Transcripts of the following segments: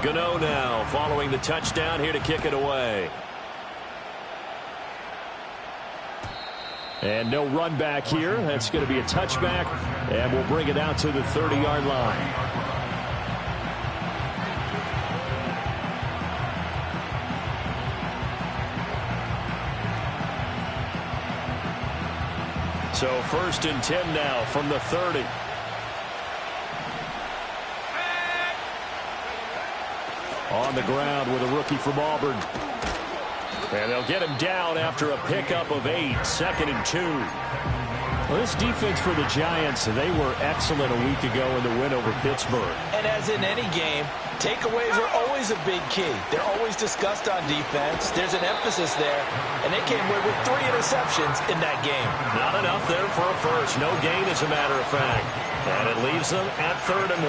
Gano now following the touchdown here to kick it away. And no run back here. That's going to be a touchback, and we'll bring it out to the 30-yard line. So 1st and 10 now from the 30. On the ground with a rookie from Auburn. And they'll get him down after a pickup of 8, 2nd and 2. Well, this defense for the Giants, they were excellent a week ago in the win over Pittsburgh. And as in any game, takeaways are always a big key. They're always discussed on defense. There's an emphasis there, and they came away with 3 interceptions in that game. Not enough there for a first. No gain, as a matter of fact. And it leaves them at 3rd and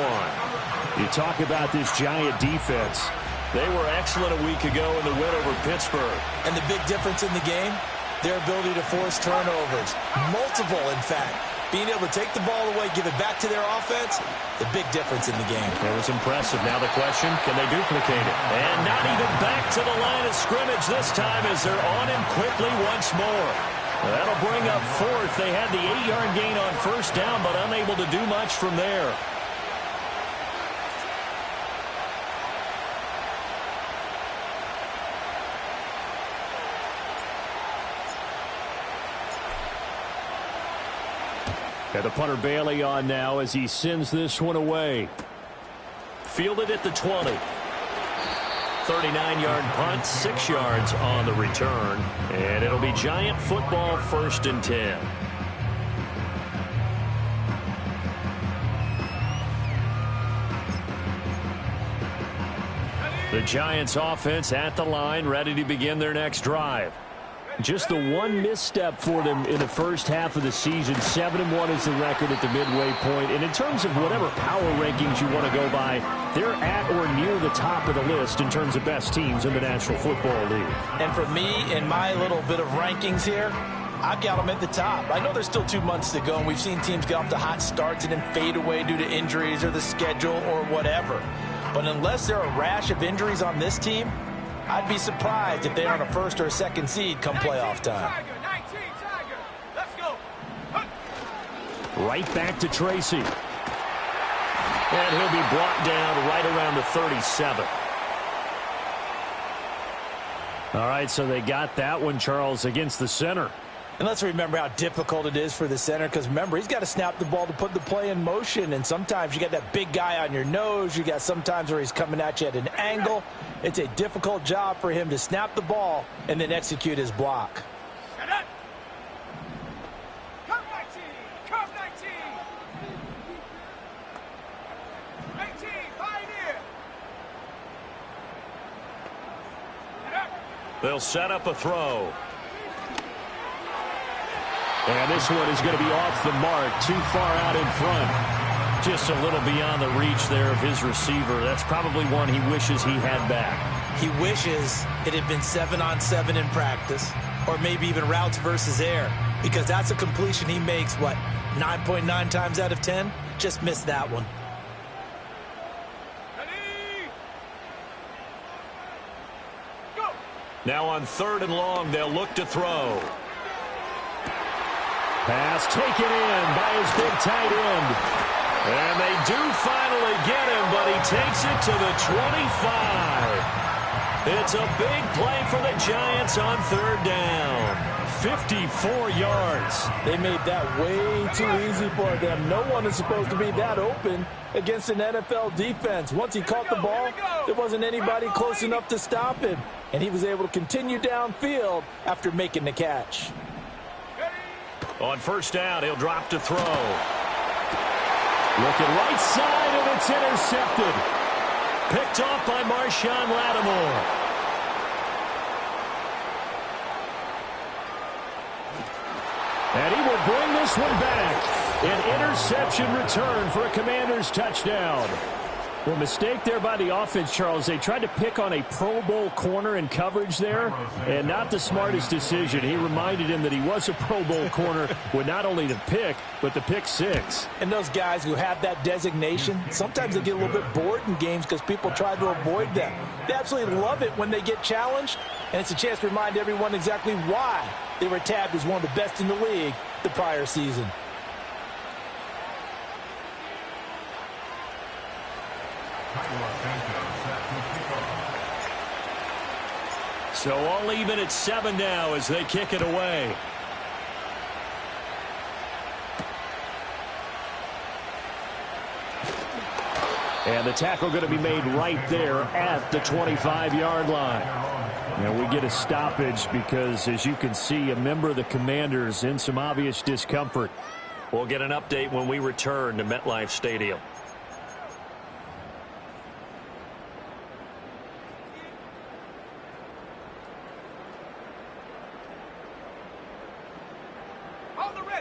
1. You talk about this Giant defense. They were excellent a week ago in the win over Pittsburgh. And the big difference in the game, their ability to force turnovers. Multiple, in fact. Being able to take the ball away, give it back to their offense, the big difference in the game. It was impressive. Now the question, can they duplicate it? And not even back to the line of scrimmage this time as they're on him quickly once more. That'll bring up 4th. They had the 8-yard gain on 1st down, but unable to do much from there. Got the punter Bailey on now as he sends this one away. Fielded at the 20. 39-yard punt, 6 yards on the return. And it'll be Giant football, 1st and 10. The Giants offense at the line, ready to begin their next drive. Just the one misstep for them in the first half of the season. 7-1 is the record at the midway point. And in terms of whatever power rankings you want to go by, they're at or near the top of the list in terms of best teams in the National Football League. And for me, in my little bit of rankings here, I've got them at the top. I know there's still 2 months to go, and we've seen teams get off to hot starts and then fade away due to injuries or the schedule or whatever. But unless there are a rash of injuries on this team, I'd be surprised if they aren't a 1st or a 2nd seed come playoff time. Right back to Tracy. And he'll be brought down right around the 37. All right, so they got that one, Charles, against the center. And let's remember how difficult it is for the center, because remember, he's got to snap the ball to put the play in motion, and sometimes you got that big guy on your nose. You got sometimes where he's coming at you at an angle. It's a difficult job for him to snap the ball and then execute his block. They'll set up a throw. And this one is going to be off the mark, too far out in front. Just a little beyond the reach there of his receiver. That's probably one he wishes he had back. He wishes it had been 7-on-7 in practice, or maybe even routes versus air, because that's a completion he makes, 9.9 times out of 10? Just missed that one. Now on 3rd and long, they'll look to throw. Pass taken in by his big tight end. And they do finally get him, but he takes it to the 25. It's a big play for the Giants on 3rd down. 54 yards. They made that way too easy for them. No one is supposed to be that open against an NFL defense. Once he caught the ball, there wasn't anybody close enough to stop him. And he was able to continue downfield after making the catch. On 1st down, he'll drop to throw. Looking right side, and it's intercepted. Picked off by Marshawn Lattimore. And he will bring this one back. An interception return for a Commanders touchdown. Well, mistake there by the offense, Charles. They tried to pick on a Pro Bowl corner in coverage there, and not the smartest decision. He reminded him that he was a Pro Bowl corner with not only the pick, but the pick six. And those guys who have that designation, sometimes they get a little bit bored in games because people try to avoid them. They absolutely love it when they get challenged, and it's a chance to remind everyone exactly why they were tabbed as one of the best in the league the prior season. So all even at 7 now as they kick it away. And the tackle going to be made right there at the 25-yard line. And we get a stoppage because, as you can see, a member of the Commanders in some obvious discomfort. We'll get an update when we return to MetLife Stadium.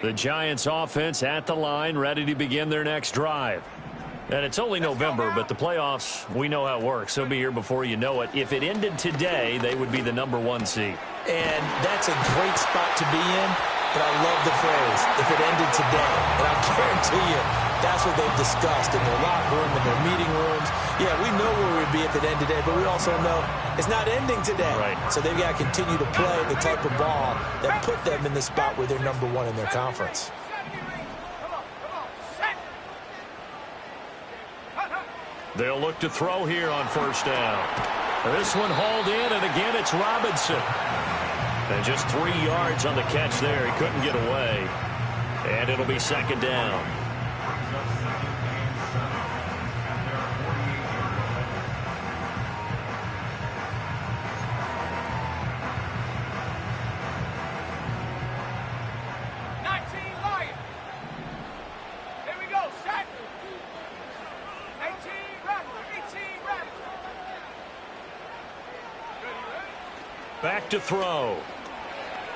The Giants offense at the line, ready to begin their next drive. And it's only November, but the playoffs, we know how it works. They'll be here before you know it. If it ended today, they would be the #1 seed. And that's a great spot to be in, but I love the phrase, if it ended today. And I guarantee you, that's what they've discussed in their locker room, in their meeting rooms. Yeah, we know where we'd be if it ended today, but we also know it's not ending today. Right. So they've got to continue to play the type of ball that put them in the spot where they're #1 in their conference. They'll look to throw here on first down. This one hauled in, and again it's Robinson. And just 3 yards on the catch there. He couldn't get away. And it'll be second down. Back to throw.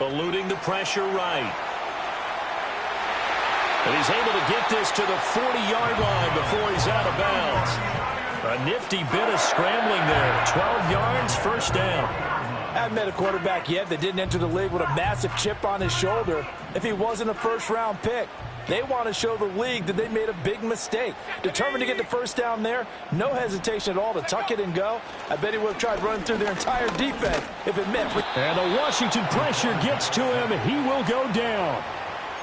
Eluding the pressure right. And he's able to get this to the 40-yard line before he's out of bounds. A nifty bit of scrambling there. 12 yards, first down. I haven't met a quarterback yet that didn't enter the league with a massive chip on his shoulder if he wasn't a first-round pick. They want to show the league that they made a big mistake. Determined to get the first down there. No hesitation at all to tuck it and go. I bet he would have tried running through their entire defense if it meant. And the Washington pressure gets to him, and he will go down.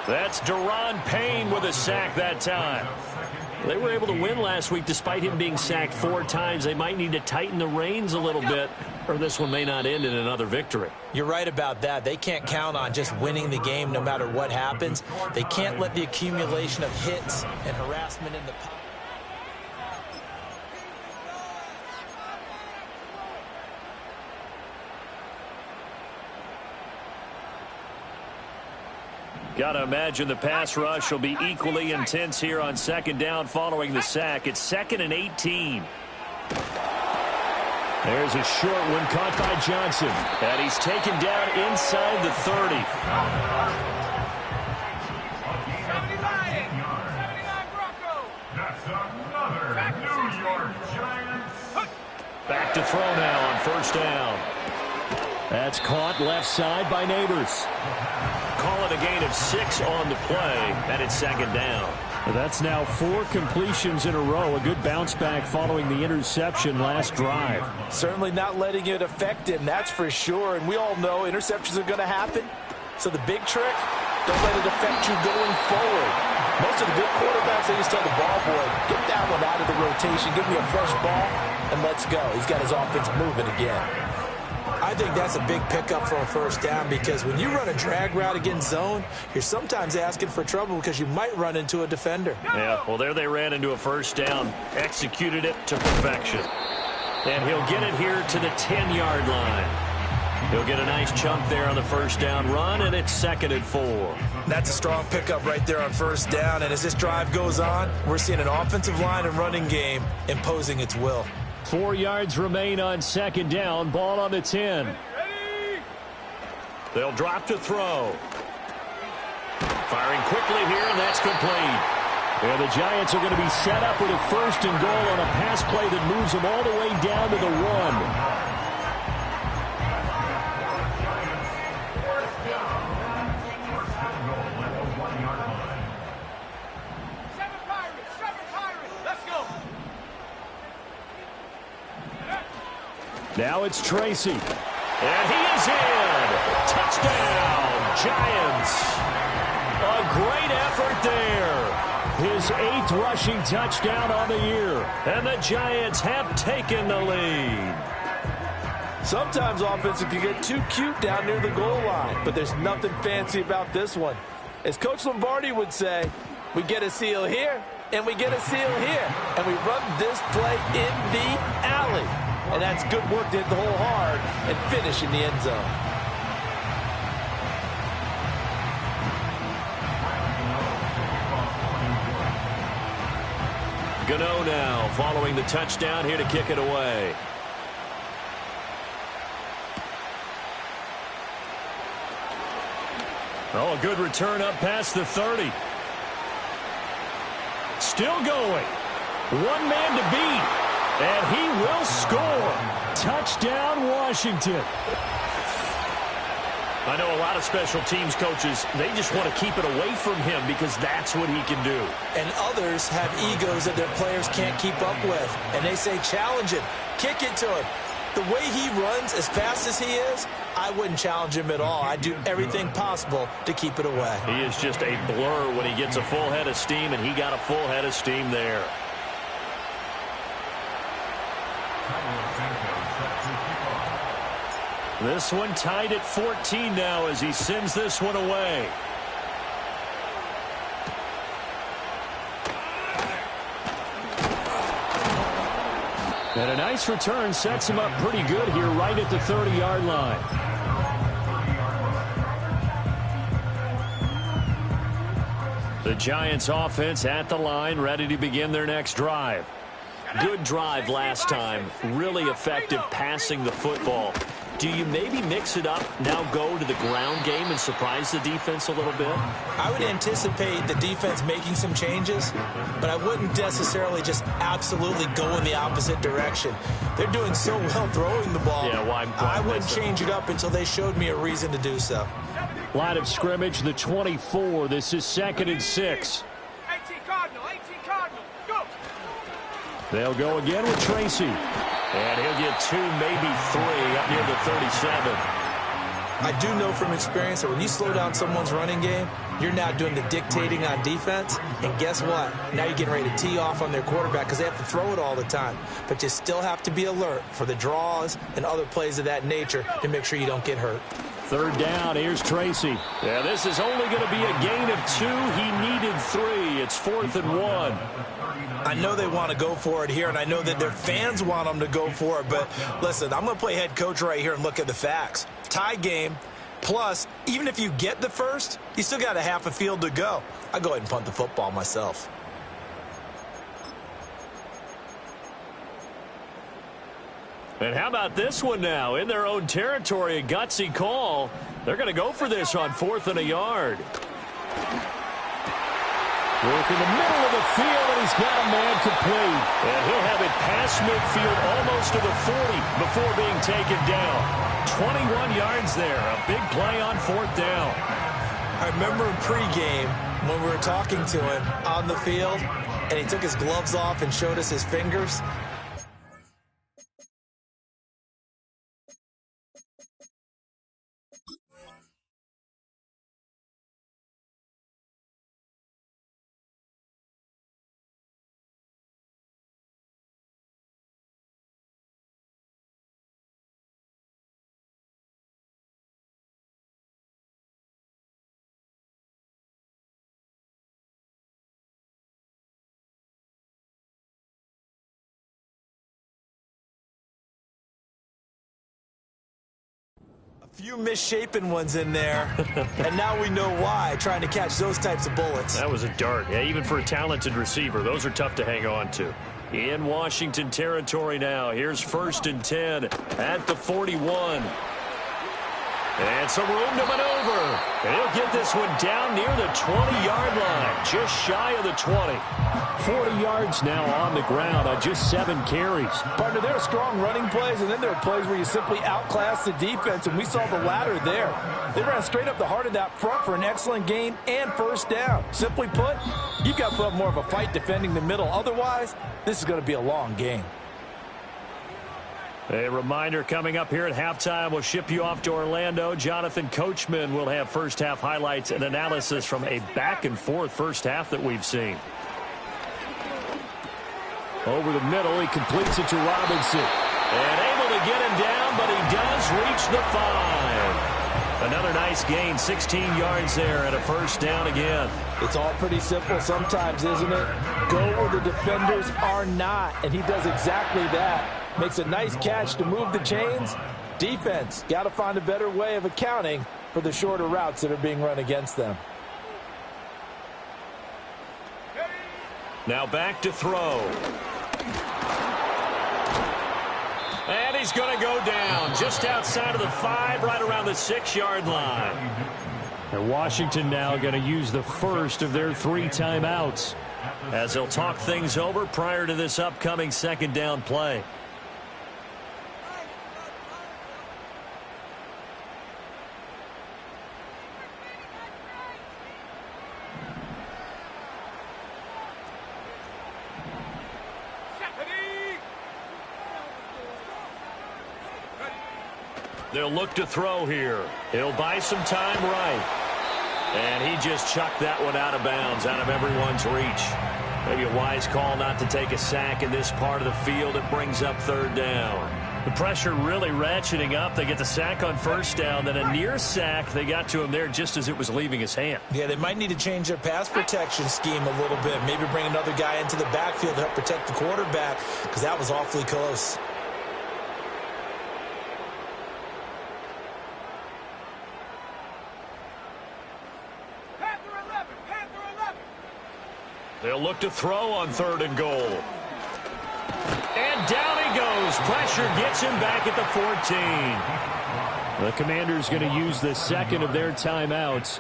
That's Daron Payne with a sack that time. They were able to win last week despite him being sacked 4 times. They might need to tighten the reins a little bit, or this one may not end in another victory. You're right about that. They can't count on just winning the game no matter what happens. They can't let the accumulation of hits and harassment in the pocket. Got to imagine the pass rush will be equally intense here on second down following the sack. It's 2nd and 18. There's a short one caught by Johnson. And he's taken down inside the 30. Back to throw now on first down. That's caught left side by Neighbors. Call it a gain of 6 on the play, and it's second down. That's now 4 completions in a row. A good bounce back following the interception last drive. Certainly not letting it affect him, that's for sure. And we all know interceptions are going to happen. So the big trick, don't let it affect you going forward. Most of the good quarterbacks, they just tell the ball boy, get that one out of the rotation, give me a fresh ball, and let's go. He's got his offense moving again. I think that's a big pickup for a first down because when you run a drag route against zone, you're sometimes asking for trouble because you might run into a defender. Yeah, well, there they ran into a first down, executed it to perfection. And he'll get it here to the 10-yard line. He'll get a nice chunk there on the first down run, and it's 2nd and 4. That's a strong pickup right there on first down, and as this drive goes on, we're seeing an offensive line and running game imposing its will. 4 yards remain on second down. Ball on the 10. They'll drop to throw. Firing quickly here, and that's complete. And the Giants are going to be set up with a 1st and goal on a pass play that moves them all the way down to the 1. Now it's Tracy. And he is in. Touchdown, Giants. A great effort there. His 8th rushing touchdown on the year. And the Giants have taken the lead. Sometimes offense can get too cute down near the goal line, but there's nothing fancy about this one. As Coach Lombardi would say, we get a seal here, and we get a seal here, and we run this play in the alley. And that's good work to hit the hole hard and finish in the end zone. Gano now following the touchdown here to kick it away. Oh, a good return up past the 30. Still going. One man to beat. And he will score. Touchdown, Washington. I know a lot of special teams coaches, they just want to keep it away from him because that's what he can do. And others have egos that their players can't keep up with. And they say, challenge him, kick it to him. The way he runs as fast as he is, I wouldn't challenge him at all. I'd do everything possible to keep it away. He is just a blur when he gets a full head of steam, and he got a full head of steam there. This one tied at 14 now as he sends this one away. And a nice return sets him up pretty good here right at the 30-yard line. The Giants offense at the line, ready to begin their next drive. Good drive last time. Really effective passing the football. Do you maybe mix it up, now go to the ground game and surprise the defense a little bit? I would anticipate the defense making some changes, but I wouldn't necessarily just absolutely go in the opposite direction. They're doing so well throwing the ball. Yeah, why I wouldn't change it up until they showed me a reason to do so. Line of scrimmage, the 24. This is 2nd and 6. 18 Cardinal, go! They'll go again with Tracy. And he'll get 2, maybe 3 up near the 37. I do know from experience that when you slow down someone's running game, you're now doing the dictating on defense. And guess what? Now you're getting ready to tee off on their quarterback because they have to throw it all the time. But you still have to be alert for the draws and other plays of that nature to make sure you don't get hurt. 3rd down, here's Tracy. Yeah, this is only going to be a gain of 2. He needed 3. It's 4th and 1. I know they want to go for it here, and I know that their fans want them to go for it. But listen, I'm going to play head coach right here and look at the facts. Tie game, plus, even if you get the first, you still got a half a field to go. I'll go ahead and punt the football myself. And how about this one now? In their own territory, a gutsy call. They're going to go for this on 4th and a yard. Work in the middle of the field, and he's got a man complete. And he'll have it past midfield almost to the 40 before being taken down. 21 yards there. A big play on 4th down. I remember in pregame when we were talking to him on the field, and he took his gloves off and showed us his fingers. Few misshapen ones in there, and now we know why, trying to catch those types of bullets. That was a dart. Yeah, even for a talented receiver, those are tough to hang on to. In Washington territory now, here's 1st and 10 at the 41. And some room to maneuver. And he'll get this one down near the 20-yard line, just shy of the 20. 40 yards now on the ground on just 7 carries. Partner, there are strong running plays, and then there are plays where you simply outclass the defense, and we saw the latter there. They ran straight up the heart of that front for an excellent gain and first down. Simply put, you've got to put up more of a fight defending the middle. Otherwise, this is going to be a long game. A reminder coming up here at halftime, we'll ship you off to Orlando. Jonathan Coachman will have first half highlights and analysis from a back-and-forth first half that we've seen. Over the middle, he completes it to Robinson. And able to get him down, but he does reach the 5. Another nice gain, 16 yards there and a first down again. It's all pretty simple sometimes, isn't it? Go where the defenders are not, and he does exactly that. Makes a nice catch to move the chains. Defense, got to find a better way of accounting for the shorter routes that are being run against them. Now back to throw. And he's going to go down just outside of the 5, right around the 6-yard line. And Washington now going to use the first of their 3 timeouts as they'll talk things over prior to this upcoming second down play. They'll look to throw here. He'll buy some time right. And he just chucked that one out of bounds, out of everyone's reach. Maybe a wise call not to take a sack in this part of the field. It brings up third down. The pressure really ratcheting up. They get the sack on first down. Then a near sack. They got to him there just as it was leaving his hand. Yeah, they might need to change their pass protection scheme a little bit. Maybe bring another guy into the backfield to help protect the quarterback, because that was awfully close. They'll look to throw on 3rd and goal. And down he goes. Pressure gets him back at the 14. The Commanders going to use the second of their timeouts.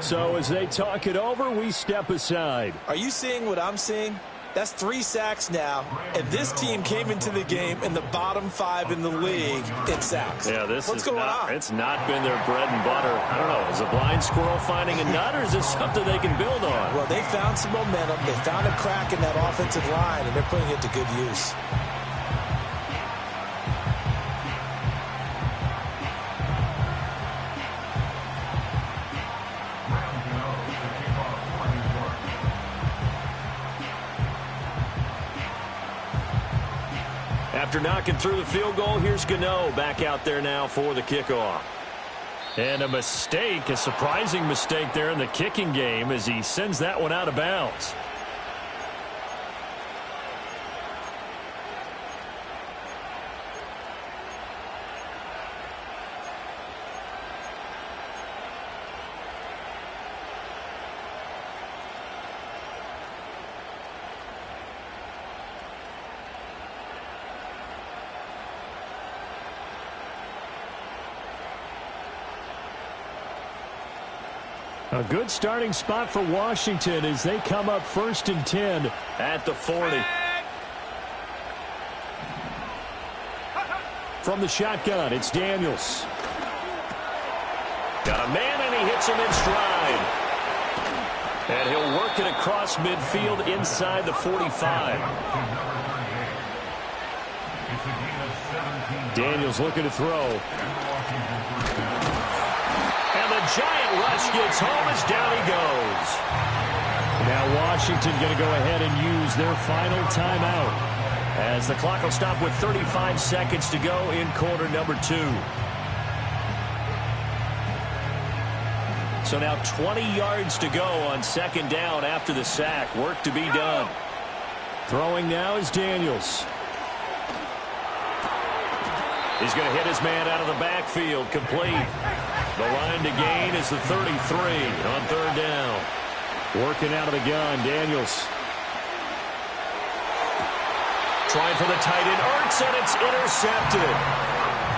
So as they talk it over, we step aside. Are you seeing what I'm seeing? That's 3 sacks now, and this team came into the game in the bottom 5 in the league in sacks. Yeah, What's going on? It's not been their bread and butter. I don't know. Is a blind squirrel finding a nut, or is this something they can build on? Well, they found some momentum. They found a crack in that offensive line, and they're putting it to good use. After knocking through the field goal, here's Gano back out there now for the kickoff. And a mistake, a surprising mistake there in the kicking game as he sends that one out of bounds. A good starting spot for Washington as they come up 1st and 10 at the 40. From the shotgun, it's Daniels. Got a man, and he hits him in stride. And he'll work it across midfield inside the 45. Daniels looking to throw. Giant rush gets home as down he goes. Now Washington going to go ahead and use their final timeout as the clock will stop with 35 seconds to go in quarter number 2. So now 20 yards to go on 2nd down after the sack. Work to be done. Throwing now is Daniels. He's going to hit his man out of the backfield. Complete. The line to gain is the 33 on 3rd down. Working out of the gun, Daniels. Trying for the tight end, Ertz, and it's intercepted.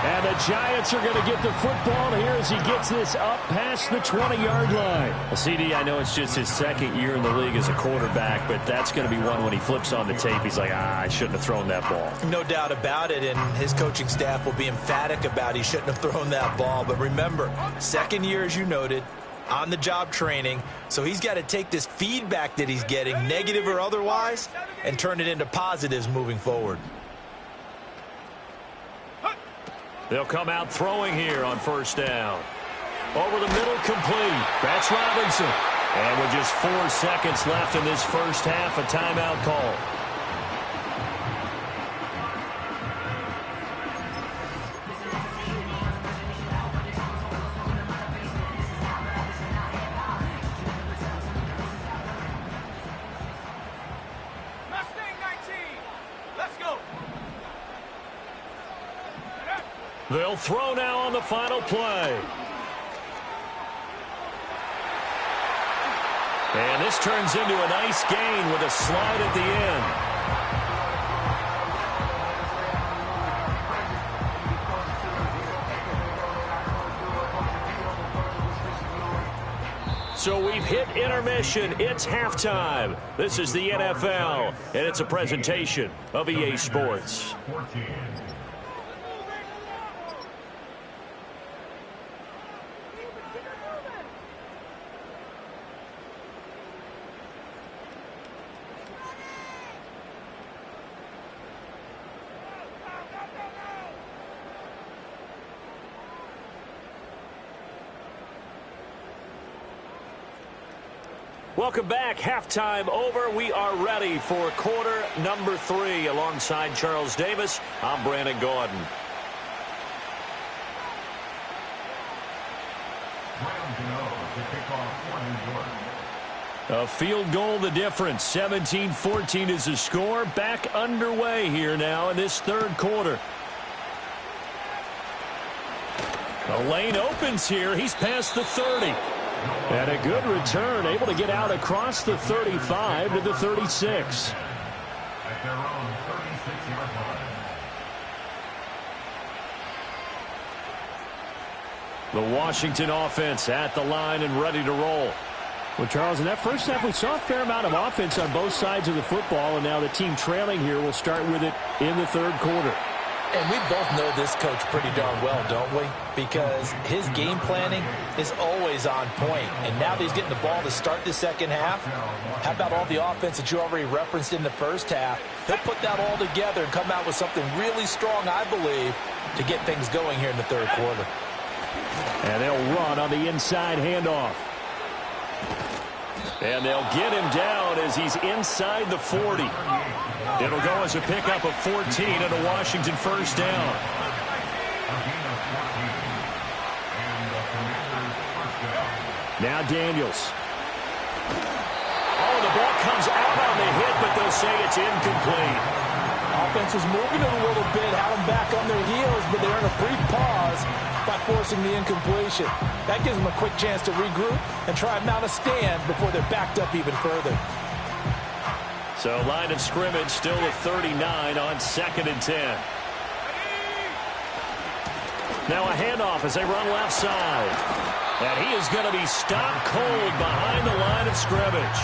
And the Giants are going to get the football here as he gets this up past the 20-yard line. Well, CD, I know it's just his second year in the league as a quarterback, but that's going to be one when he flips on the tape. He's like, I shouldn't have thrown that ball. No doubt about it, and his coaching staff will be emphatic about he shouldn't have thrown that ball. But remember, second year, as you noted, on-the-job training, so he's got to take this feedback that he's getting, negative or otherwise, and turn it into positives moving forward. They'll come out throwing here on first down. Over the middle, complete. That's Robinson. And with just 4 seconds left in this first half, a timeout call. They'll throw now on the final play. And this turns into a nice gain with a slide at the end. So we've hit intermission. It's halftime. This is the NFL, and it's a presentation of EA Sports. Welcome back. Halftime over. We are ready for quarter number 3. Alongside Charles Davis, I'm Brandon Gordon. A field goal the difference. 17-14 is the score. Back underway here now in this third quarter. The lane opens here. He's past the 30. And a good return, able to get out across the 35 to the 36. At their own 36-yard line. The Washington offense at the line and ready to roll. Well, Charles, in that first half, we saw a fair amount of offense on both sides of the football, and now the team trailing here will start with it in the third quarter. And we both know this coach pretty darn well, don't we? Because his game planning is always on point. And now that he's getting the ball to start the second half, how about all the offense that you already referenced in the first half? He'll put that all together and come out with something really strong, I believe, to get things going here in the third quarter. And they'll run on the inside handoff. And they'll get him down as he's inside the 40. It'll go as a pickup of 14 and a Washington first down. Now Daniels. Oh, the ball comes out on the hit, but they'll say it's incomplete. Offense was moving it a little bit, had them back on their heels, but they're in a brief pause by forcing the incompletion. That gives them a quick chance to regroup and try and mount a stand before they're backed up even further. So line of scrimmage still at 39 on 2nd and 10. Now a handoff as they run left side. And he is going to be stopped cold behind the line of scrimmage.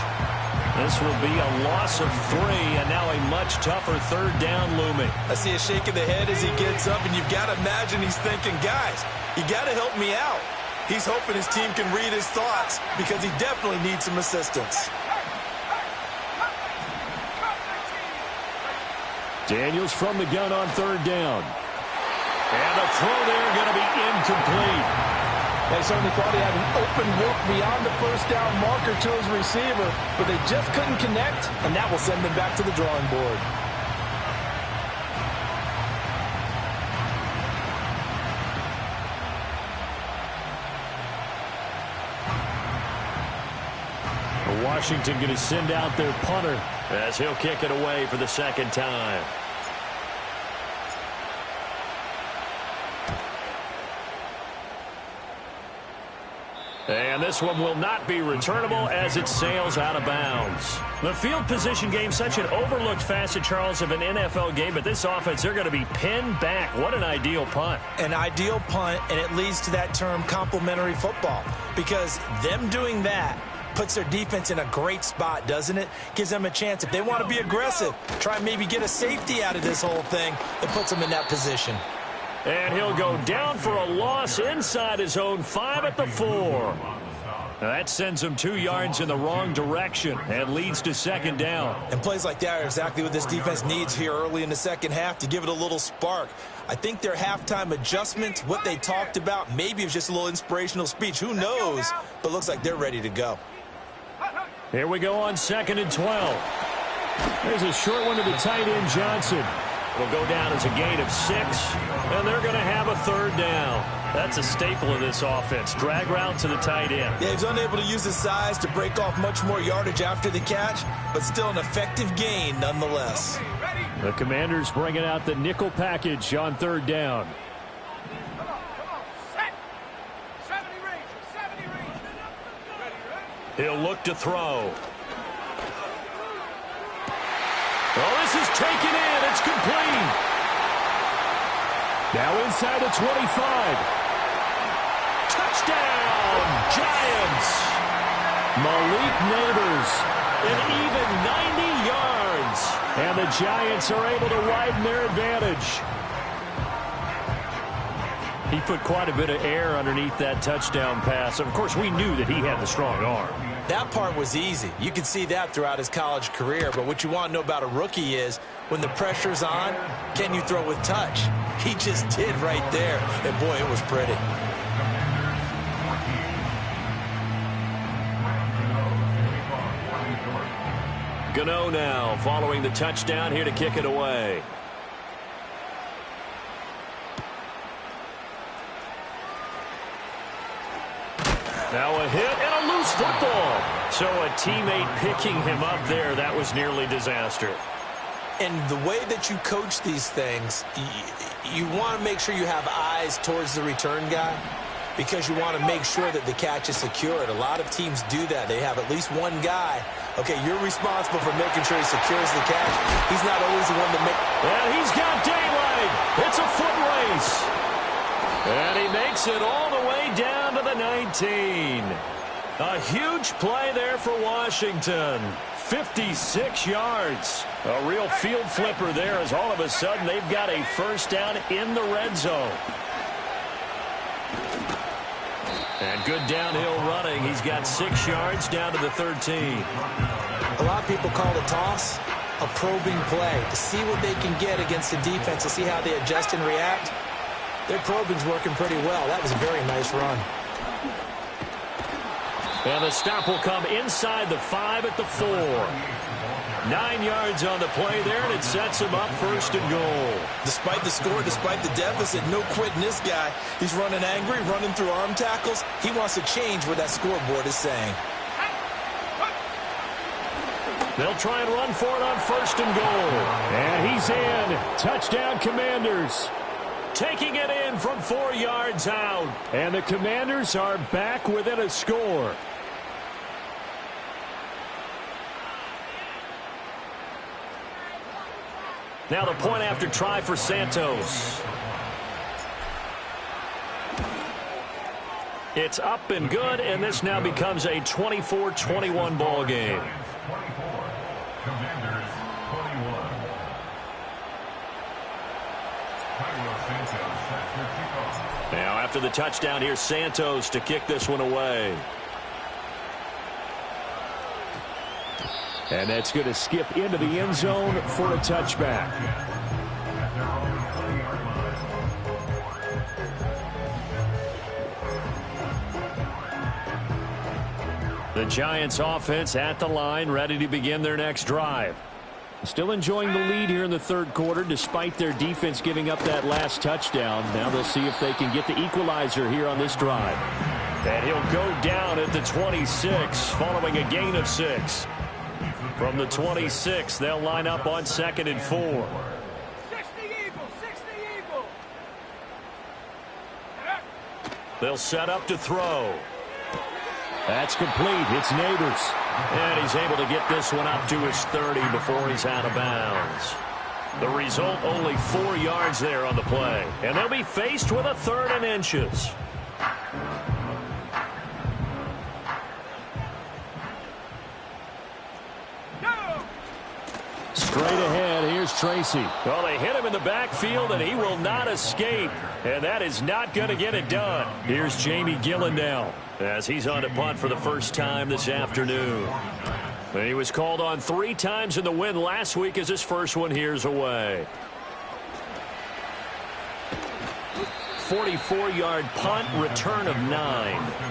This will be a loss of 3, and now a much tougher third down looming. I see a shake of the head as he gets up, and you've got to imagine he's thinking, guys, you got to help me out. He's hoping his team can read his thoughts because he definitely needs some assistance. Daniels from the gun on third down. And the throw there going to be incomplete. They certainly thought he had an open look beyond the first down marker to his receiver, but they just couldn't connect, and that will send them back to the drawing board. Washington going to send out their punter as he'll kick it away for the second time. And this one will not be returnable as it sails out of bounds. The field position game, such an overlooked facet, Charles, of an NFL game, but this offense, they're going to be pinned back. What an ideal punt. An ideal punt, and it leads to that term complementary football, because them doing that puts their defense in a great spot, doesn't it? Gives them a chance. If they want to be aggressive, try and maybe get a safety out of this whole thing, it puts them in that position. And he'll go down for a loss inside his own 5 at the 4. Now that sends him 2 yards in the wrong direction and leads to second down. And plays like that are exactly what this defense needs here early in the second half to give it a little spark. I think their halftime adjustments, what they talked about, maybe it was just a little inspirational speech. Who knows? But looks like they're ready to go. Here we go on 2nd and 12. There's a short one to the tight end, Johnson. It'll go down as a gain of 6, and they're going to have a 3rd down. That's a staple of this offense. Drag route to the tight end. Yeah, he's unable to use his size to break off much more yardage after the catch, but still an effective gain nonetheless. The Commanders bringing out the nickel package on 3rd down. Come on, set. 70 Rangers, 70 Rangers. He'll look to throw. Oh, this is taken in. It's complete. Now inside the 25. Touchdown, Giants. Malik Neighbors, an even 90 yards. And the Giants are able to widen their advantage. He put quite a bit of air underneath that touchdown pass. Of course, we knew that he had the strong arm. That part was easy. You could see that throughout his college career. But what you want to know about a rookie is when the pressure's on, can you throw with touch? He just did right there. And, boy, it was pretty. Gano now following the touchdown here to kick it away. Now a hit and a loose football. So a teammate picking him up there, that was nearly disaster. And the way that you coach these things, you want to make sure you have eyes towards the return guy because you want to make sure that the catch is secured. A lot of teams do that. They have at least one guy. Okay, you're responsible for making sure he secures the catch. He's not always the one to make. And he's got daylight. It's a foot race. And he makes it all the way down to the 19. A huge play there for Washington. 56 yards. A real field flipper there as all of a sudden they've got a first down in the red zone. And good downhill running. He's got 6 yards down to the 13. A lot of people call the toss a probing play to see what they can get against the defense, to see how they adjust and react. Their probing's working pretty well. That was a very nice run. And the stop will come inside the 5 at the 4. 9 yards on the play there, and it sets him up 1st and goal. Despite the score, despite the deficit, no quitting this guy. He's running angry, running through arm tackles. He wants to change what that scoreboard is saying. They'll try and run for it on 1st and goal. And he's in. Touchdown, Commanders. Taking it in from 4 yards out. And the Commanders are back within a score. Now the point after try for Santos. It's up and good, and this now becomes a 24-21 ball game. Commanders 21. Now after the touchdown, here's Santos to kick this one away. And that's going to skip into the end zone for a touchback. The Giants offense at the line, ready to begin their next drive. Still enjoying the lead here in the 3rd quarter, despite their defense giving up that last touchdown. Now they'll see if they can get the equalizer here on this drive. And he'll go down at the 26, following a gain of 6. From the 26, they'll line up on 2nd and 4. 60 Eagles, 60 Eagles. They'll set up to throw. That's complete. It's Neighbors. And he's able to get this one up to his 30 before he's out of bounds. The result, only 4 yards there on the play. And they'll be faced with a 3rd and inches. Straight ahead, here's Tracy. Well, they hit him in the backfield, and he will not escape. And that is not going to get it done. Here's Jamie Gillen now, as he's on to punt for the first time this afternoon. He was called on 3 times in the win last week as his first one here's away. 44-yard punt, return of 9.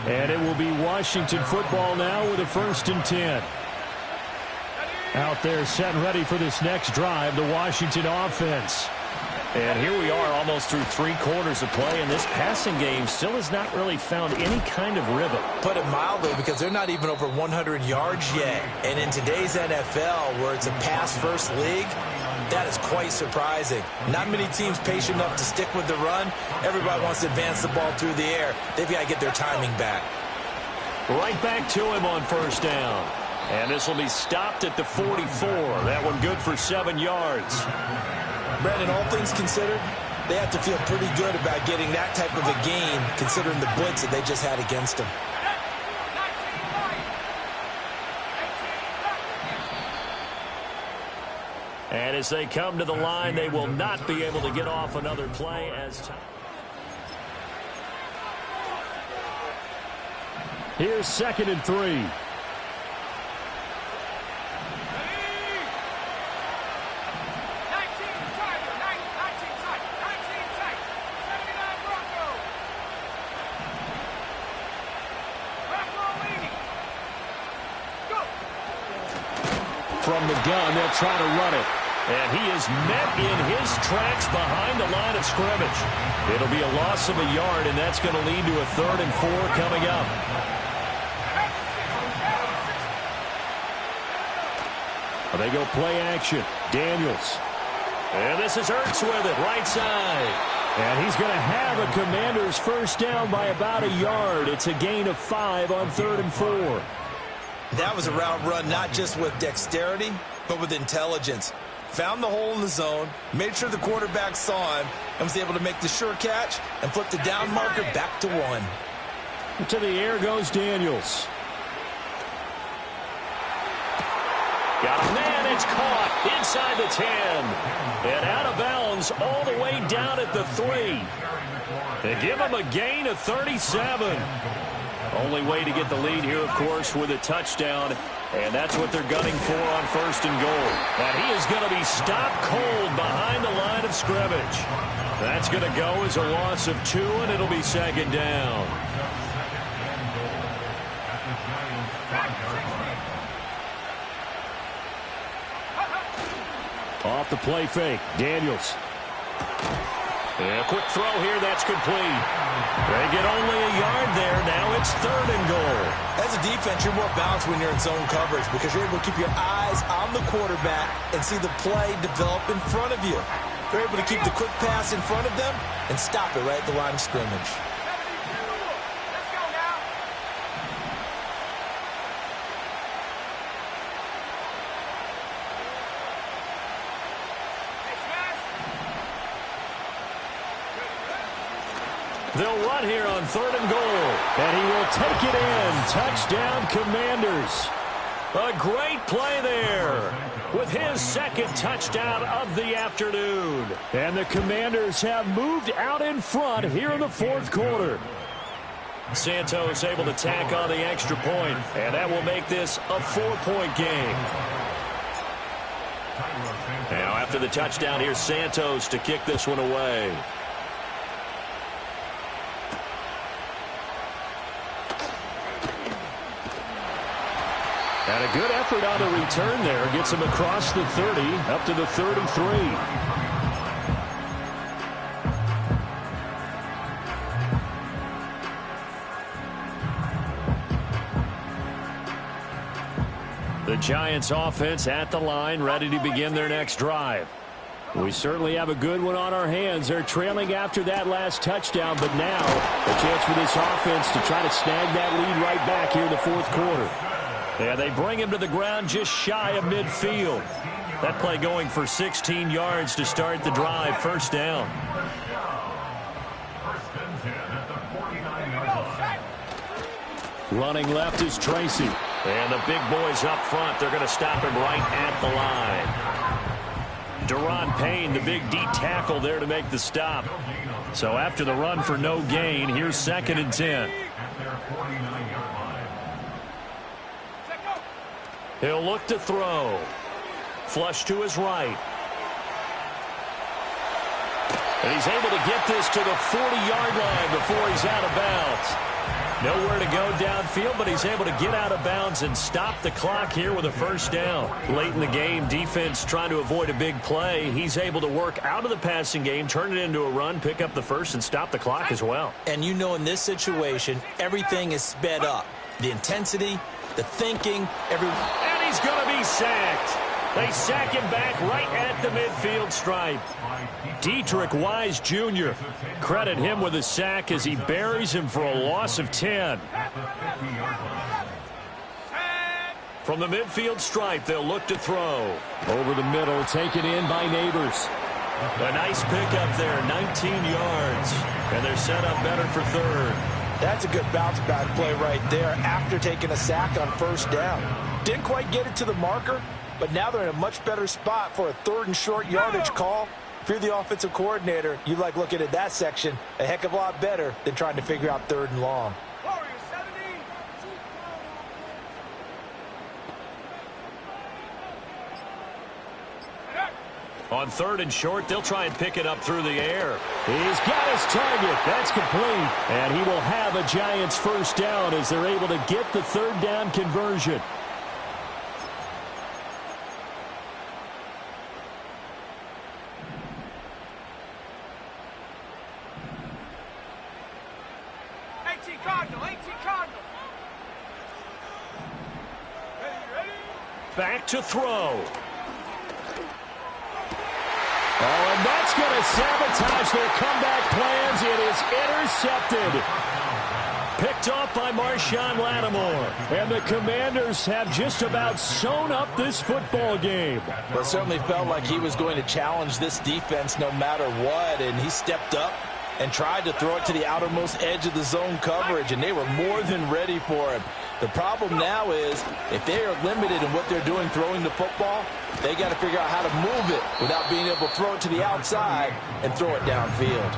And it will be Washington football now with a 1st and 10. Out there set and ready for this next drive, the Washington offense. And here we are almost through 3 quarters of play, and this passing game still has not really found any kind of rhythm. Put it mildly, because they're not even over 100 yards yet. And in today's NFL, where it's a pass-first league, that is quite surprising. Not many teams patient enough to stick with the run. Everybody wants to advance the ball through the air. They've got to get their timing back. Right back to him on 1st down. And this will be stopped at the 44. That one good for 7 yards. Brandon, all things considered, they have to feel pretty good about getting that type of a gain, considering the blitz that they just had against them. And as they come to the line, they will not be able to get off another play as time. Here's 2nd and 3. From the gun, they'll try to run it. And he is met in his tracks behind the line of scrimmage. It'll be a loss of a yard, and that's going to lead to a 3rd and 4 coming up. They go play action. Daniels. And this is Ertz with it, right side. And he's going to have a Commander's 1st down by about a yard. It's a gain of 5 on 3rd and 4. That was a route run not just with dexterity, but with intelligence. Found the hole in the zone, made sure the quarterback saw him, and was able to make the sure catch and flip the down marker back to 1. To the air goes Daniels. Got a man, it's caught inside the 10. And out of bounds all the way down at the 3. They give him a gain of 37. Only way to get the lead here, of course, with a touchdown. And that's what they're gunning for on 1st and goal. And he is going to be stopped cold behind the line of scrimmage. That's going to go as a loss of 2, and it'll be 2nd down. Off the play fake. Daniels. And a quick throw here, that's complete. They get only a yard there. Now it's 3rd and goal. As a defense, you're more balanced when you're in zone coverage because you're able to keep your eyes on the quarterback and see the play develop in front of you. They're able to keep the quick pass in front of them and stop it right at the line of scrimmage. They'll run here on 3rd and goal. And he will take it in. Touchdown, Commanders. A great play there with his 2nd touchdown of the afternoon. And the Commanders have moved out in front here in the 4th quarter. Santos able to tack on the extra point, and that will make this a 4-point game. Now after the touchdown, here's Santos to kick this one away. And a good effort on the return there. Gets him across the 30, up to the 33. The Giants offense at the line, ready to begin their next drive. We certainly have a good one on our hands. They're trailing after that last touchdown, but now a chance for this offense to try to snag that lead right back here in the fourth quarter. Yeah, they bring him to the ground just shy of midfield. That play going for 16 yards to start the drive. First down. Running left is Tracy. And the big boys up front, they're going to stop him right at the line. Deron Payne, the big D tackle there to make the stop. So after the run for no gain, here's 2nd and 10. He'll look to throw. Flush to his right. And he's able to get this to the 40-yard line before he's out of bounds. Nowhere to go downfield, but he's able to get out of bounds and stop the clock here with a first down. Late in the game, defense trying to avoid a big play. He's able to work out of the passing game, turn it into a run, pick up the first, and stop the clock as well. And you know in this situation, everything is sped up. The intensity, the thinking, And he's going to be sacked. They sack him back right at the midfield stripe. Dietrich Wise Jr. Credit him with a sack as he buries him for a loss of 10. From the midfield stripe, they'll look to throw. Over the middle, taken in by Neighbors. A nice pickup there, 19 yards. And they're set up better for third. That's a good bounce back play right there after taking a sack on first down. Didn't quite get it to the marker, but now they're in a much better spot for a 3rd and short yardage call. If you're the offensive coordinator, you like looking at that section a heck of a lot better than trying to figure out 3rd and long. On 3rd and short, they'll try and pick it up through the air. He's got his target. That's complete. And he will have a Giants first down as they're able to get the 3rd down conversion. Back to throw. Oh, and that's going to sabotage their comeback plans. It is intercepted. Picked off by Marshawn Lattimore. And the Commanders have just about sewn up this football game. Well, it certainly felt like he was going to challenge this defense no matter what, and he stepped up and tried to throw it to the outermost edge of the zone coverage, and they were more than ready for him. The problem now is if they are limited in what they're doing throwing the football, they got to figure out how to move it without being able to throw it to the outside and throw it downfield.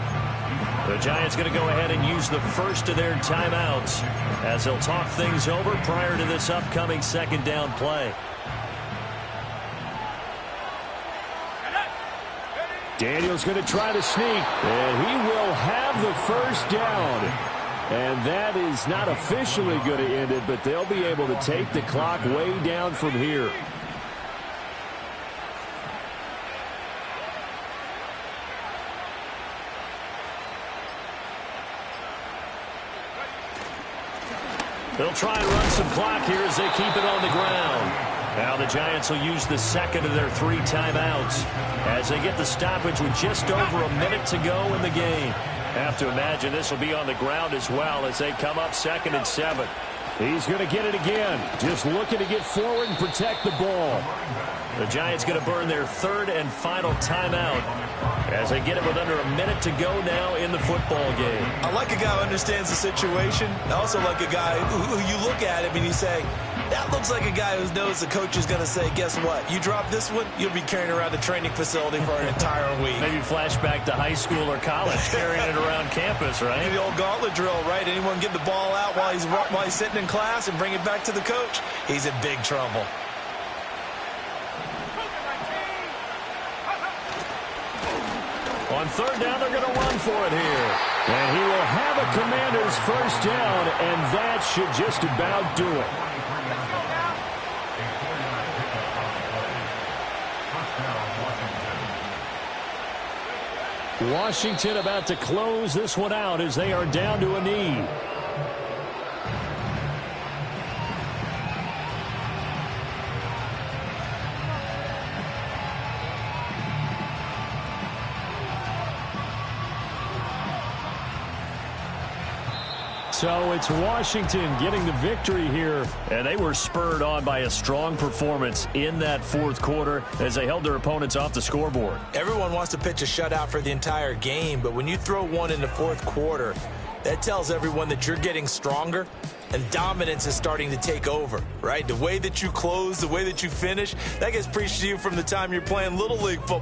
The Giants going to go ahead and use the first of their timeouts as they'll talk things over prior to this upcoming 2nd down play. Daniel's going to try to sneak, and he will have the first down. And that is not officially going to end it, but they'll be able to take the clock way down from here. They'll try and run some clock here as they keep it on the ground. Now the Giants will use the 2nd of their 3 timeouts as they get the stoppage with just over a minute to go in the game. Have to imagine this will be on the ground as well as they come up 2nd and 7. He's going to get it again. Just looking to get forward and protect the ball. The Giants going to burn their 3rd and final timeout as they get it with under a minute to go now in the football game. I like a guy who understands the situation. I also like a guy who you look at him and you say, that looks like a guy who knows the coach is going to say, guess what? You drop this one, you'll be carrying around the training facility for an entire week. Maybe flashback to high school or college, carrying it around campus, right? The old gauntlet drill, right? Anyone get the ball out while he's sitting in class and bring it back to the coach? He's in big trouble. On 3rd down, they're going to run for it here. And he will have a Commanders first down, and that should just about do it. Washington about to close this one out as they are down to a knee. So it's Washington getting the victory here. And they were spurred on by a strong performance in that fourth quarter as they held their opponents off the scoreboard. Everyone wants to pitch a shutout for the entire game, but when you throw one in the fourth quarter, that tells everyone that you're getting stronger and dominance is starting to take over, right? The way that you close, the way that you finish, that gets preached to you from the time you're playing Little League football.